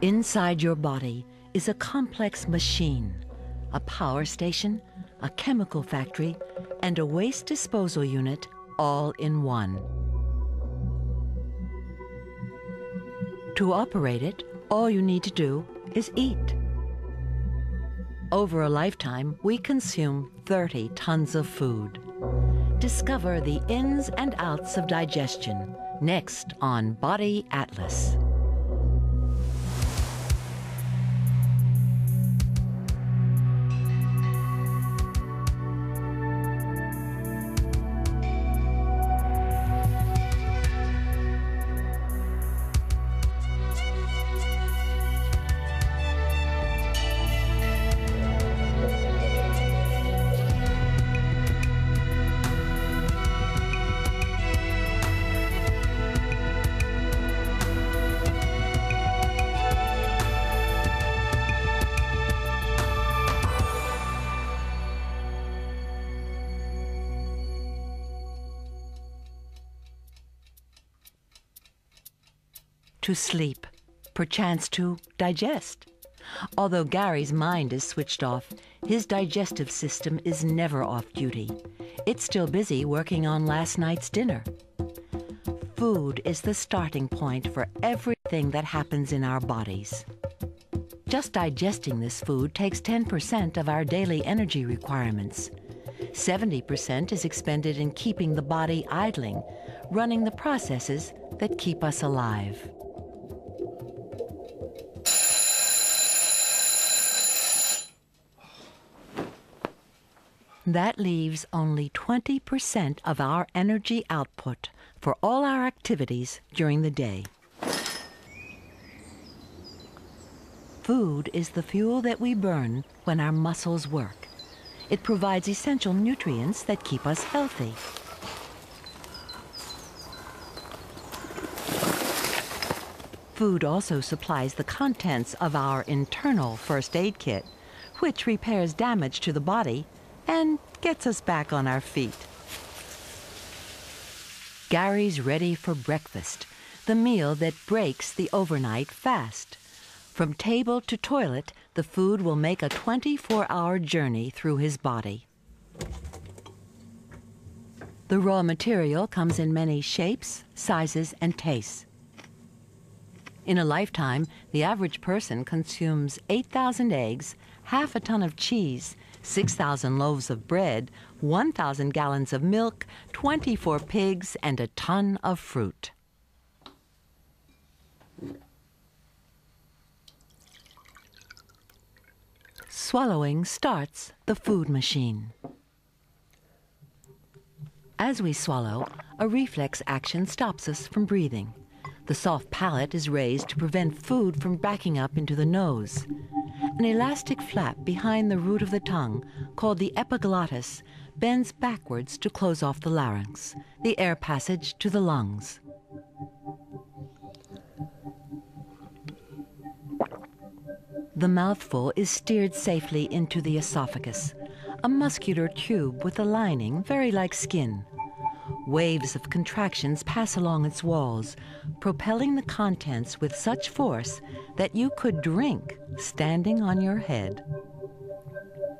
Inside your body is a complex machine, a power station, a chemical factory, and a waste disposal unit all in one. To operate it, all you need to do is eat. Over a lifetime, we consume 30 tons of food. Discover the ins and outs of digestion, next on Body Atlas. To sleep, perchance to digest. Although Gary's mind is switched off, his digestive system is never off duty. It's still busy working on last night's dinner. Food is the starting point for everything that happens in our bodies. Just digesting this food takes 10% of our daily energy requirements. 70% is expended in keeping the body idling, running the processes that keep us alive. That leaves only 20% of our energy output for all our activities during the day. Food is the fuel that we burn when our muscles work. It provides essential nutrients that keep us healthy. Food also supplies the contents of our internal first aid kit, which repairs damage to the body and gets us back on our feet. Gary's ready for breakfast, the meal that breaks the overnight fast. From table to toilet, the food will make a 24-hour journey through his body. The raw material comes in many shapes, sizes, and tastes. In a lifetime, the average person consumes 8,000 eggs, half a ton of cheese, 6,000 loaves of bread, 1,000 gallons of milk, 24 pigs, and a ton of fruit. Swallowing starts the food machine. As we swallow, a reflex action stops us from breathing. The soft palate is raised to prevent food from backing up into the nose. An elastic flap behind the root of the tongue, called the epiglottis, bends backwards to close off the larynx, the air passage to the lungs. The mouthful is steered safely into the esophagus, a muscular tube with a lining very like skin. Waves of contractions pass along its walls, propelling the contents with such force that you could drink standing on your head.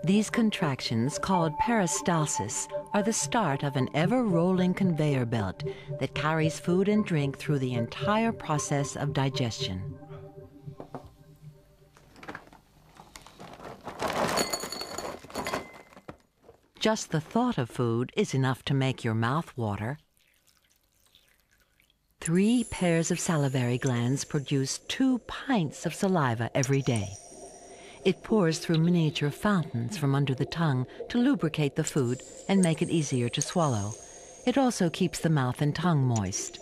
These contractions, called peristalsis, are the start of an ever-rolling conveyor belt that carries food and drink through the entire process of digestion. Just the thought of food is enough to make your mouth water. 3 pairs of salivary glands produce 2 pints of saliva every day. It pours through miniature fountains from under the tongue to lubricate the food and make it easier to swallow. It also keeps the mouth and tongue moist.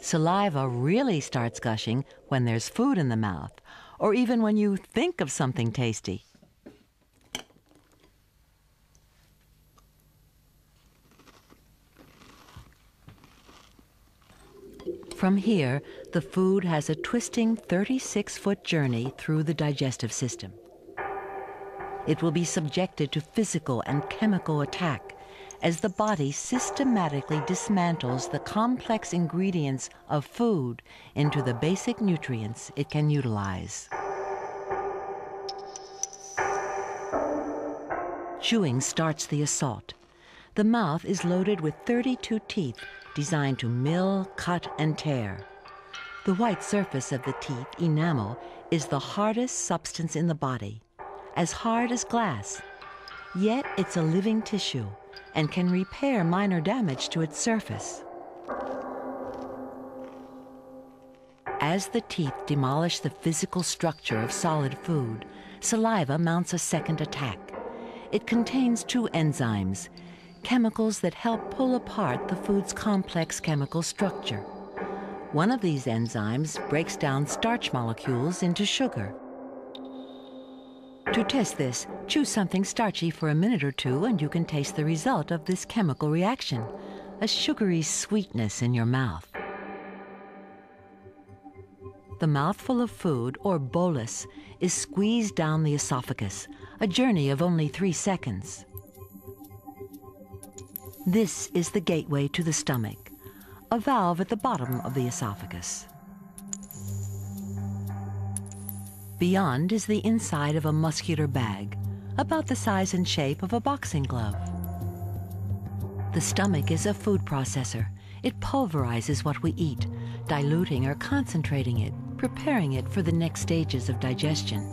Saliva really starts gushing when there's food in the mouth, or even when you think of something tasty. From here, the food has a twisting 36-foot journey through the digestive system. It will be subjected to physical and chemical attack as the body systematically dismantles the complex ingredients of food into the basic nutrients it can utilize. Chewing starts the assault. The mouth is loaded with 32 teeth designed to mill, cut, and tear. The white surface of the teeth, enamel, is the hardest substance in the body, as hard as glass. Yet it's a living tissue and can repair minor damage to its surface. As the teeth demolish the physical structure of solid food, saliva mounts a second attack. It contains two enzymes, chemicals that help pull apart the food's complex chemical structure. One of these enzymes breaks down starch molecules into sugar. To test this, chew something starchy for a minute or two and you can taste the result of this chemical reaction, a sugary sweetness in your mouth. The mouthful of food, or bolus, is squeezed down the esophagus, a journey of only 3 seconds. This is the gateway to the stomach, a valve at the bottom of the esophagus. Beyond is the inside of a muscular bag, about the size and shape of a boxing glove. The stomach is a food processor. It pulverizes what we eat, diluting or concentrating it, preparing it for the next stages of digestion.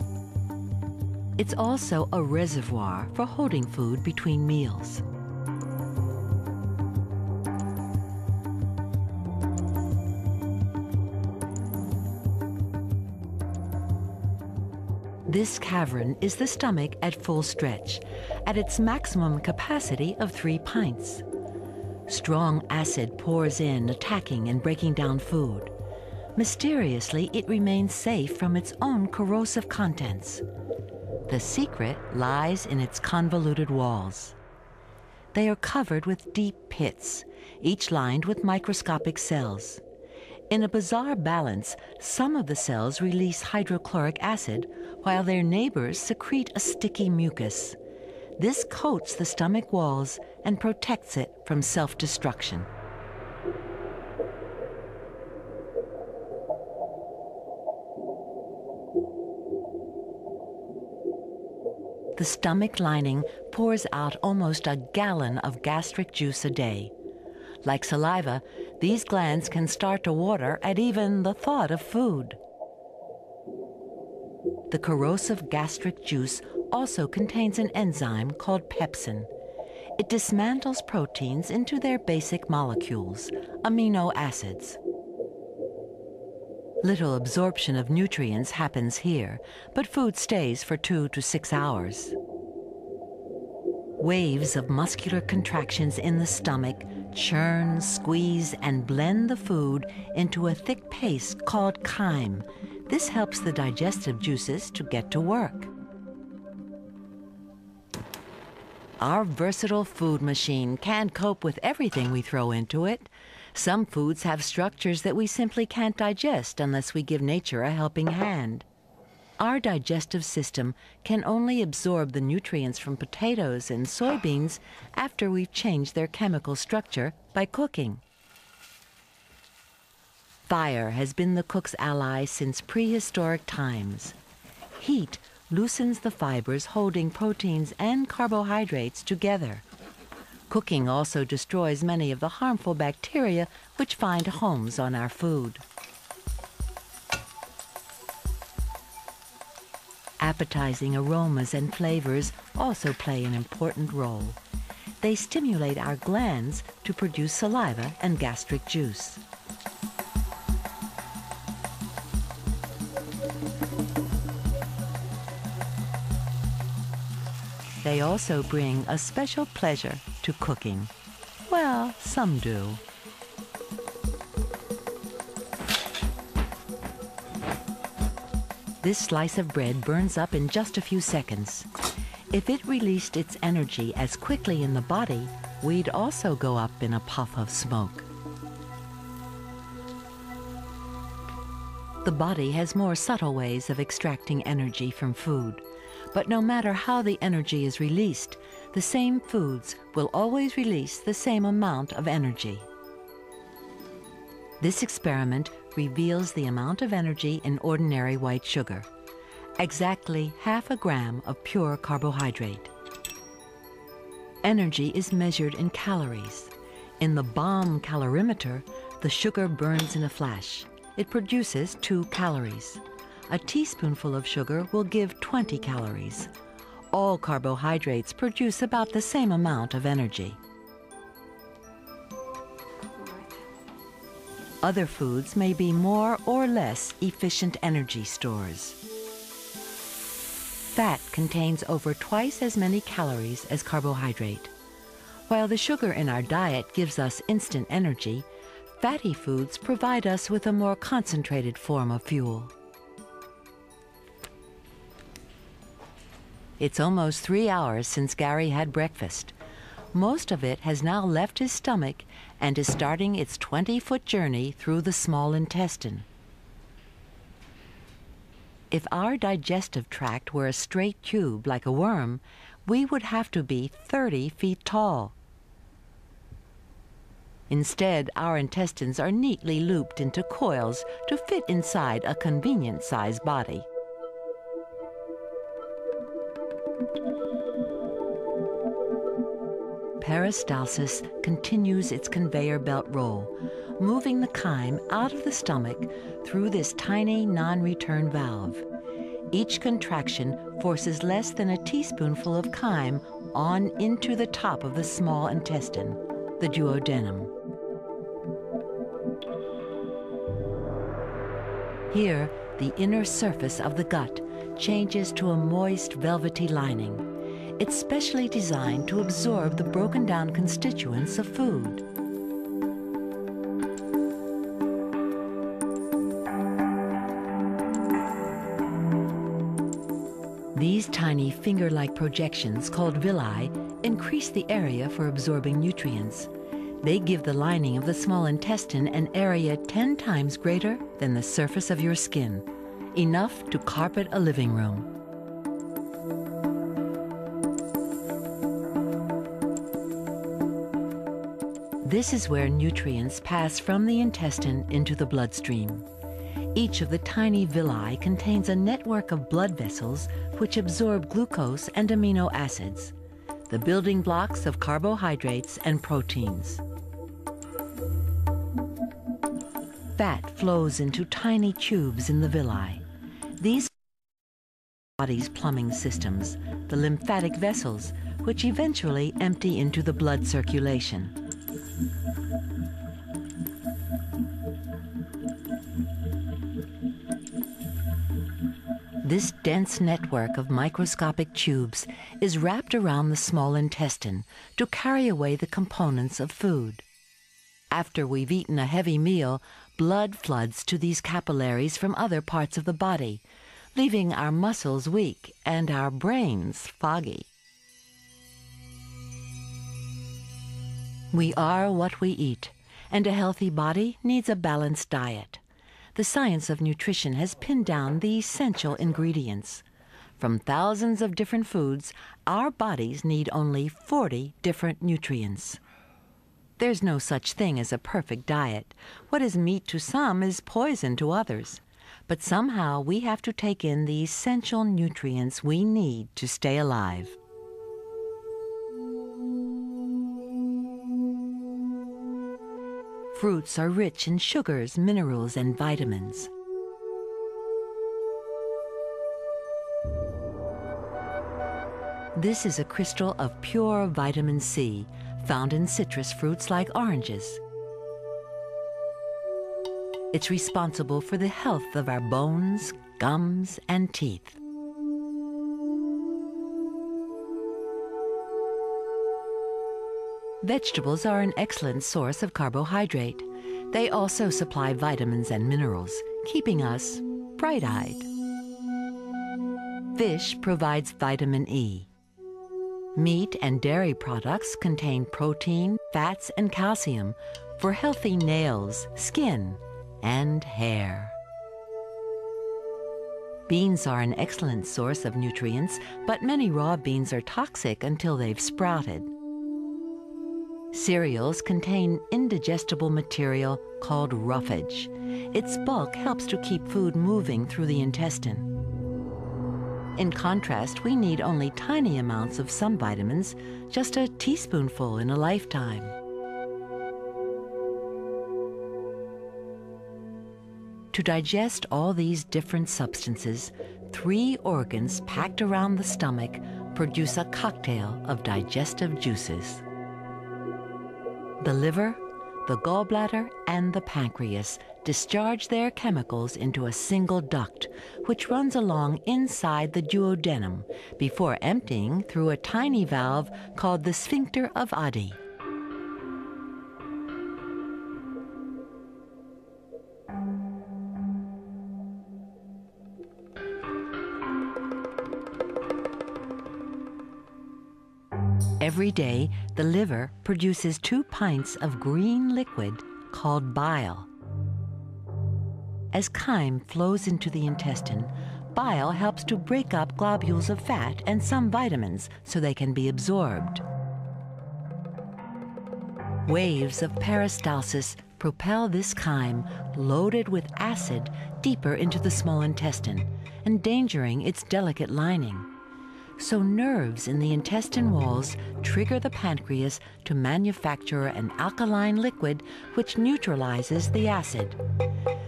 It's also a reservoir for holding food between meals. This cavern is the stomach at full stretch, at its maximum capacity of 3 pints. Strong acid pours in, attacking and breaking down food. Mysteriously, it remains safe from its own corrosive contents. The secret lies in its convoluted walls. They are covered with deep pits, each lined with microscopic cells. In a bizarre balance, some of the cells release hydrochloric acid, while their neighbors secrete a sticky mucus. This coats the stomach walls and protects it from self-destruction. The stomach lining pours out almost a gallon of gastric juice a day. Like saliva, these glands can start to water at even the thought of food. The corrosive gastric juice also contains an enzyme called pepsin. It dismantles proteins into their basic molecules, amino acids. Little absorption of nutrients happens here, but food stays for 2 to 6 hours. Waves of muscular contractions in the stomach churn, squeeze, and blend the food into a thick paste called chyme. This helps the digestive juices to get to work. Our versatile food machine can't cope with everything we throw into it. Some foods have structures that we simply can't digest unless we give nature a helping hand. Our digestive system can only absorb the nutrients from potatoes and soybeans after we've changed their chemical structure by cooking. Fire has been the cook's ally since prehistoric times. Heat loosens the fibers holding proteins and carbohydrates together. Cooking also destroys many of the harmful bacteria which find homes on our food. Appetizing aromas and flavors also play an important role. They stimulate our glands to produce saliva and gastric juice. They also bring a special pleasure to cooking. Well, some do. This slice of bread burns up in just a few seconds. If it released its energy as quickly in the body, we'd also go up in a puff of smoke. The body has more subtle ways of extracting energy from food. But no matter how the energy is released, the same foods will always release the same amount of energy. This experiment reveals the amount of energy in ordinary white sugar, exactly 1/2 gram of pure carbohydrate. Energy is measured in calories. In the bomb calorimeter, the sugar burns in a flash. It produces 2 calories. A teaspoonful of sugar will give 20 calories. All carbohydrates produce about the same amount of energy. Other foods may be more or less efficient energy stores. Fat contains over twice as many calories as carbohydrate. While the sugar in our diet gives us instant energy, fatty foods provide us with a more concentrated form of fuel. It's almost 3 hours since Gary had breakfast. Most of it has now left his stomach and is starting its 20-foot journey through the small intestine. If our digestive tract were a straight tube like a worm, we would have to be 30 feet tall. Instead, our intestines are neatly looped into coils to fit inside a convenient-sized body. Peristalsis continues its conveyor belt roll, moving the chyme out of the stomach through this tiny non-return valve. Each contraction forces less than a teaspoonful of chyme on into the top of the small intestine, the duodenum. Here, the inner surface of the gut changes to a moist, velvety lining. It's specially designed to absorb the broken down constituents of food. These tiny finger-like projections, called villi, increase the area for absorbing nutrients. They give the lining of the small intestine an area 10 times greater than the surface of your skin, enough to carpet a living room. This is where nutrients pass from the intestine into the bloodstream. Each of the tiny villi contains a network of blood vessels which absorb glucose and amino acids, the building blocks of carbohydrates and proteins. Fat flows into tiny tubes in the villi. These are the body's plumbing systems, the lymphatic vessels, which eventually empty into the blood circulation. This dense network of microscopic tubes is wrapped around the small intestine to carry away the components of food. After we've eaten a heavy meal, blood floods to these capillaries from other parts of the body, leaving our muscles weak and our brains foggy. We are what we eat, and a healthy body needs a balanced diet. The science of nutrition has pinned down the essential ingredients. From thousands of different foods, our bodies need only 40 different nutrients. There's no such thing as a perfect diet. What is meat to some is poison to others. But somehow we have to take in the essential nutrients we need to stay alive. Fruits are rich in sugars, minerals, and vitamins. This is a crystal of pure vitamin C, found in citrus fruits like oranges. It's responsible for the health of our bones, gums, and teeth. Vegetables are an excellent source of carbohydrate. They also supply vitamins and minerals, keeping us bright-eyed. Fish provides vitamin E. Meat and dairy products contain protein, fats, and calcium for healthy nails, skin, and hair. Beans are an excellent source of nutrients, but many raw beans are toxic until they've sprouted. Cereals contain indigestible material called roughage. Its bulk helps to keep food moving through the intestine. In contrast, we need only tiny amounts of some vitamins, just a teaspoonful in a lifetime. To digest all these different substances, 3 organs packed around the stomach produce a cocktail of digestive juices. The liver, the gallbladder, and the pancreas discharge their chemicals into a single duct, which runs along inside the duodenum before emptying through a tiny valve called the sphincter of Oddi. Every day, the liver produces 2 pints of green liquid called bile. As chyme flows into the intestine, bile helps to break up globules of fat and some vitamins so they can be absorbed. Waves of peristalsis propel this chyme, loaded with acid, deeper into the small intestine, endangering its delicate lining. So nerves in the intestine walls trigger the pancreas to manufacture an alkaline liquid which neutralizes the acid.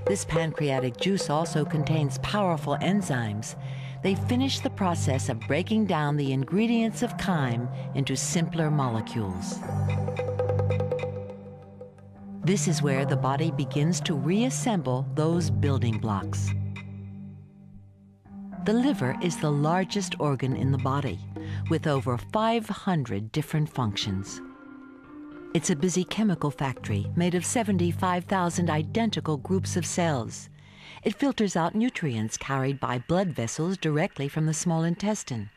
This pancreatic juice also contains powerful enzymes. They finish the process of breaking down the ingredients of chyme into simpler molecules. This is where the body begins to reassemble those building blocks. The liver is the largest organ in the body, with over 500 different functions. It's a busy chemical factory made of 75,000 identical groups of cells. It filters out nutrients carried by blood vessels directly from the small intestine.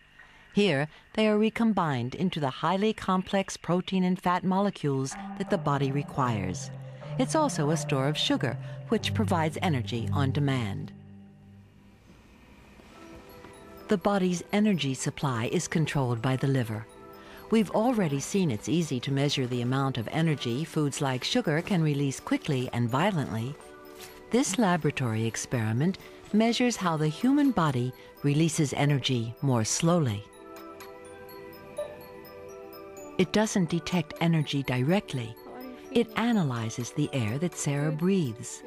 Here, they are recombined into the highly complex protein and fat molecules that the body requires. It's also a store of sugar, which provides energy on demand. The body's energy supply is controlled by the liver. We've already seen it's easy to measure the amount of energy foods like sugar can release quickly and violently. This laboratory experiment measures how the human body releases energy more slowly. It doesn't detect energy directly. It analyzes the air that Sarah breathes.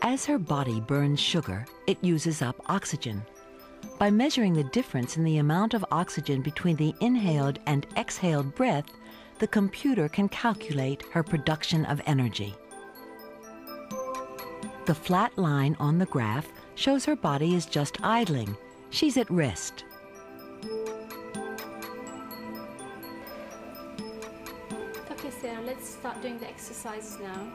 As her body burns sugar, it uses up oxygen. By measuring the difference in the amount of oxygen between the inhaled and exhaled breath, the computer can calculate her production of energy. The flat line on the graph shows her body is just idling. She's at rest. Okay, Sarah, let's start doing the exercises now.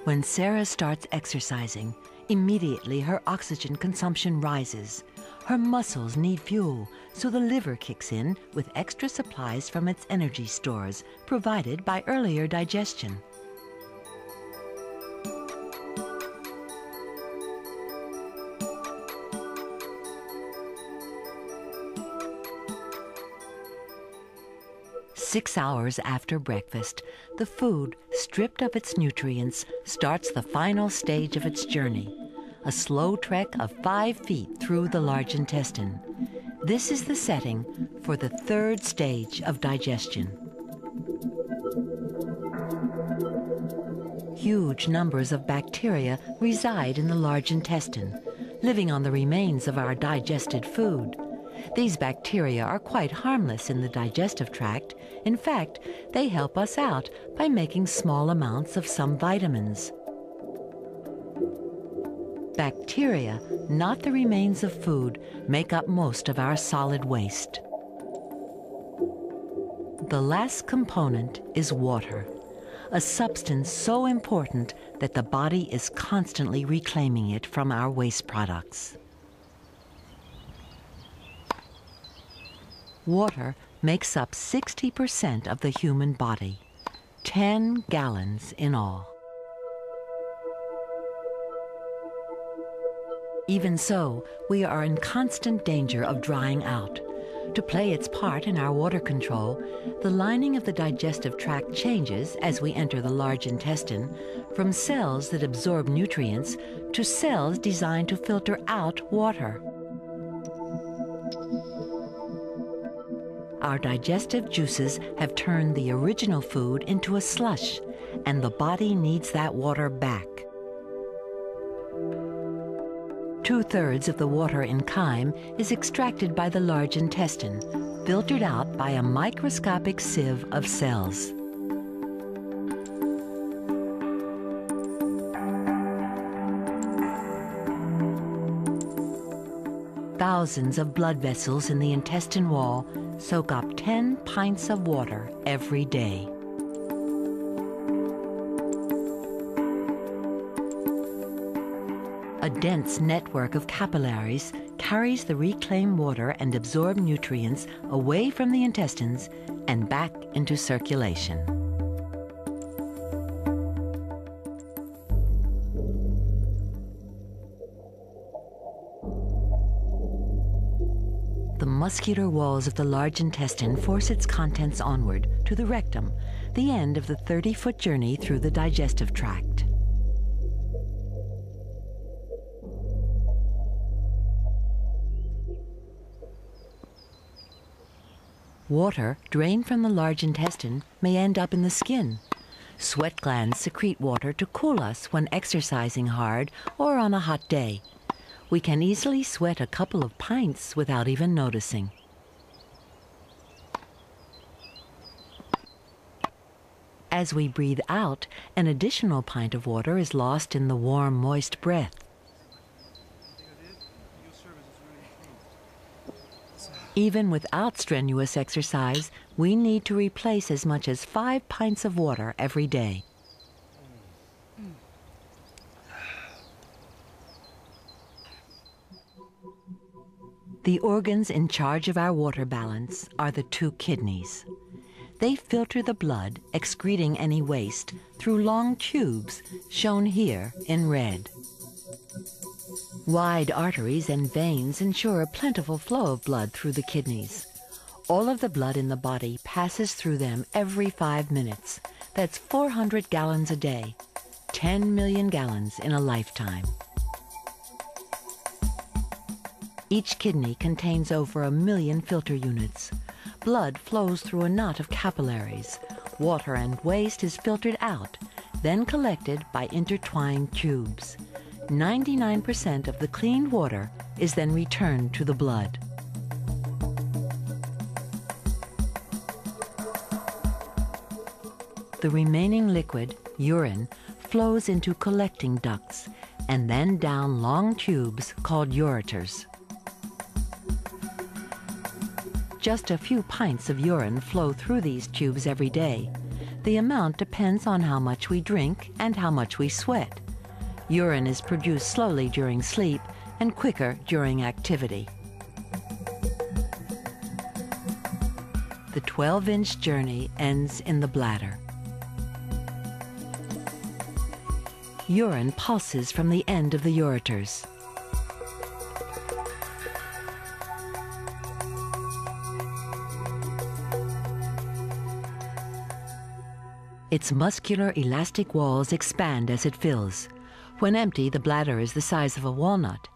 When Sarah starts exercising, immediately her oxygen consumption rises. Her muscles need fuel, so the liver kicks in with extra supplies from its energy stores, provided by earlier digestion. Six hours after breakfast, the food, stripped of its nutrients, starts the final stage of its journey, a slow trek of 5 feet through the large intestine. This is the setting for the 3rd stage of digestion. Huge numbers of bacteria reside in the large intestine, living on the remains of our digested food. These bacteria are quite harmless in the digestive tract. In fact, they help us out by making small amounts of some vitamins. Bacteria, not the remains of food, make up most of our solid waste. The last component is water, a substance so important that the body is constantly reclaiming it from our waste products. Water makes up 60% of the human body, 10 gallons in all. Even so, we are in constant danger of drying out. To play its part in our water control, the lining of the digestive tract changes as we enter the large intestine from cells that absorb nutrients to cells designed to filter out water. Our digestive juices have turned the original food into a slush, and the body needs that water back. 2/3 of the water in chyme is extracted by the large intestine, filtered out by a microscopic sieve of cells. Thousands of blood vessels in the intestine wall soak up 10 pints of water every day. A dense network of capillaries carries the reclaimed water and absorbed nutrients away from the intestines and back into circulation. The muscular walls of the large intestine force its contents onward to the rectum, the end of the 30-foot journey through the digestive tract. Water drained from the large intestine may end up in the skin. Sweat glands secrete water to cool us when exercising hard or on a hot day. We can easily sweat a couple of pints without even noticing. As we breathe out, an additional pint of water is lost in the warm, moist breath. Even without strenuous exercise, we need to replace as much as 5 pints of water every day. The organs in charge of our water balance are the 2 kidneys. They filter the blood, excreting any waste, through long tubes, shown here in red. Wide arteries and veins ensure a plentiful flow of blood through the kidneys. All of the blood in the body passes through them every 5 minutes. That's 400 gallons a day, 10 million gallons in a lifetime. Each kidney contains over 1 million filter units. Blood flows through a knot of capillaries. Water and waste is filtered out, then collected by intertwined tubes. 99% of the cleaned water is then returned to the blood. The remaining liquid, urine, flows into collecting ducts and then down long tubes called ureters. Just a few pints of urine flow through these tubes every day. The amount depends on how much we drink and how much we sweat. Urine is produced slowly during sleep and quicker during activity. The 12-inch journey ends in the bladder. Urine pulses from the end of the ureters. Its muscular elastic walls expand as it fills. When empty, the bladder is the size of a walnut.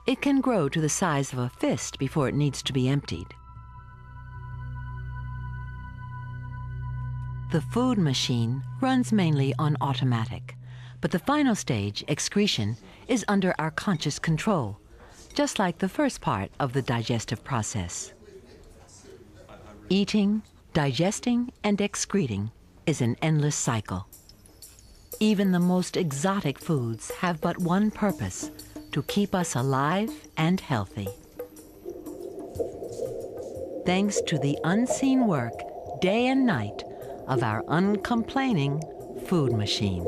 It can grow to the size of a fist before it needs to be emptied. The food machine runs mainly on automatic, but the final stage, excretion, is under our conscious control, just like the first part of the digestive process. Eating, digesting, and excreting is an endless cycle. Even the most exotic foods have but one purpose: to keep us alive and healthy. Thanks to the unseen work, day and night, of our uncomplaining food machine.